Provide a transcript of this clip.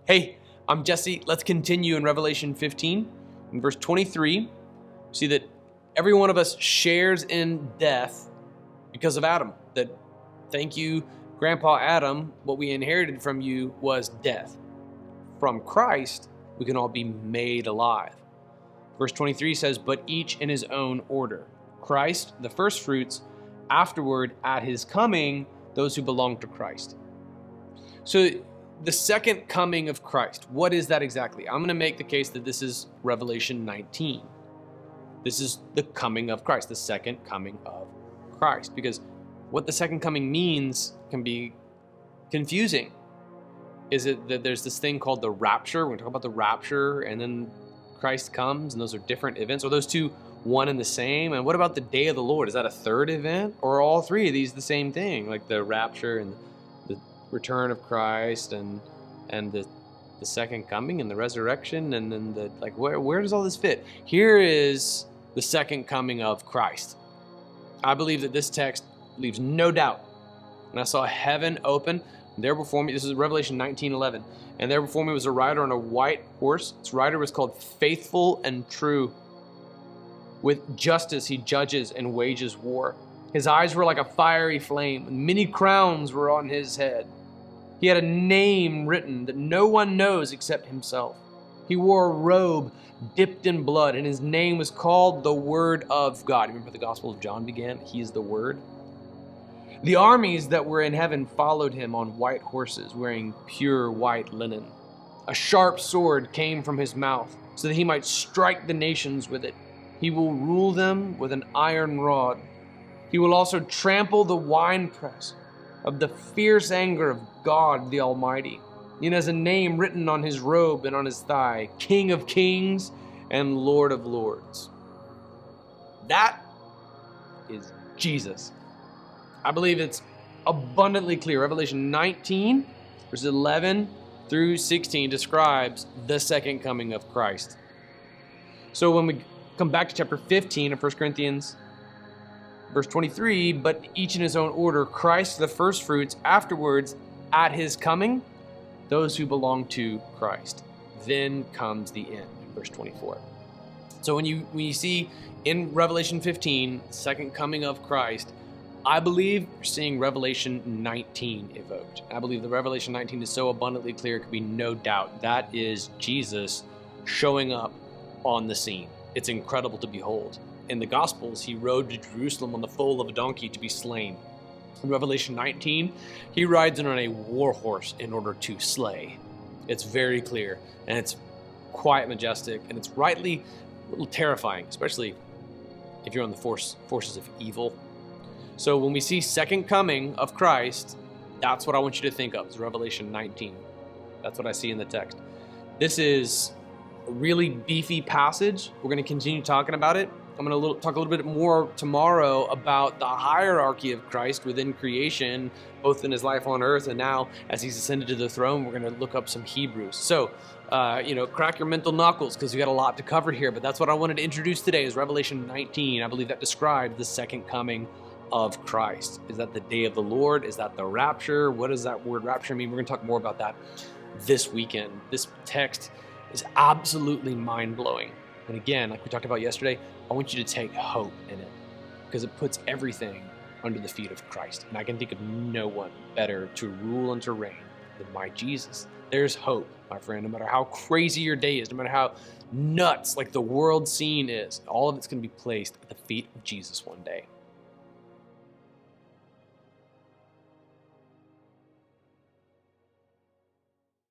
Hey, I'm Jesse. Let's continue in Revelation 15. In verse 23, see that every one of us shares in death because of Adam. That, thank you, Grandpa Adam, what we inherited from you was death. From Christ, we can all be made alive. Verse 23 says, but each in his own order. Christ, the first fruits, afterward, at his coming, those who belong to Christ. So the second coming of Christ, what is that exactly? I'm going to make the case that this is Revelation 19. This is the coming of Christ, the second coming of Christ. Because what the second coming means can be confusing. Is it that there's this thing called the rapture? We're going to talk about the rapture, and then Christ comes, and those are different events. Are those two one and the same? And what about the day of the Lord? Is that a third event? Or are all three of these the same thing? Like the rapture and the return of Christ and the second coming and the resurrection, and then where does all this fit? Here is the second coming of Christ. I believe that this text leaves no doubt. And I saw heaven open, and there before me, this is Revelation 19:11, and there before me was a rider on a white horse. Its rider was called Faithful and True. With justice he judges and wages war. His eyes were like a fiery flame, and many crowns were on his head. He had a name written that no one knows except himself. He wore a robe dipped in blood, and his name was called the Word of God. Remember the Gospel of John began? He is the Word. The armies that were in heaven followed him on white horses, wearing pure white linen. A sharp sword came from his mouth, so that he might strike the nations with it. He will rule them with an iron rod. He will also trample the winepress of the fierce anger of God the Almighty. He has a name written on his robe and on his thigh, King of Kings and Lord of Lords. That is Jesus. I believe it's abundantly clear. Revelation 19, verses 11 through 16 describes the second coming of Christ. So when we come back to chapter 15 of 1 Corinthians, verse 23, but each in his own order, Christ the first fruits, afterwards at his coming, those who belong to Christ. Then comes the end, verse 24. So when you see in Revelation 15, second coming of Christ, I believe we're seeing Revelation 19 evoked. I believe the Revelation 19 is so abundantly clear, it could be no doubt. That is Jesus showing up on the scene. It's incredible to behold. In the Gospels, he rode to Jerusalem on the foal of a donkey to be slain. In Revelation 19, he rides in on a war horse in order to slay. It's very clear, and it's quite majestic, and it's rightly a little terrifying, especially if you're on the forces of evil. So when we see second coming of Christ, that's what I want you to think of, is Revelation 19. That's what I see in the text. This is a really beefy passage. We're going to continue talking about it. I'm going to talk a little bit more tomorrow about the hierarchy of Christ within creation, both in his life on earth and now as he's ascended to the throne. We're going to look up some Hebrews. So, crack your mental knuckles because we got a lot to cover here. But that's what I wanted to introduce today is Revelation 19. I believe that describes the second coming of Christ. Is that the day of the Lord? Is that the rapture? What does that word rapture mean? We're going to talk more about that this weekend. This text is absolutely mind-blowing. And again, like we talked about yesterday, I want you to take hope in it because it puts everything under the feet of Christ. And I can think of no one better to rule and to reign than my Jesus. There's hope, my friend. No matter how crazy your day is, no matter how nuts like the world scene is, all of it's going to be placed at the feet of Jesus one day.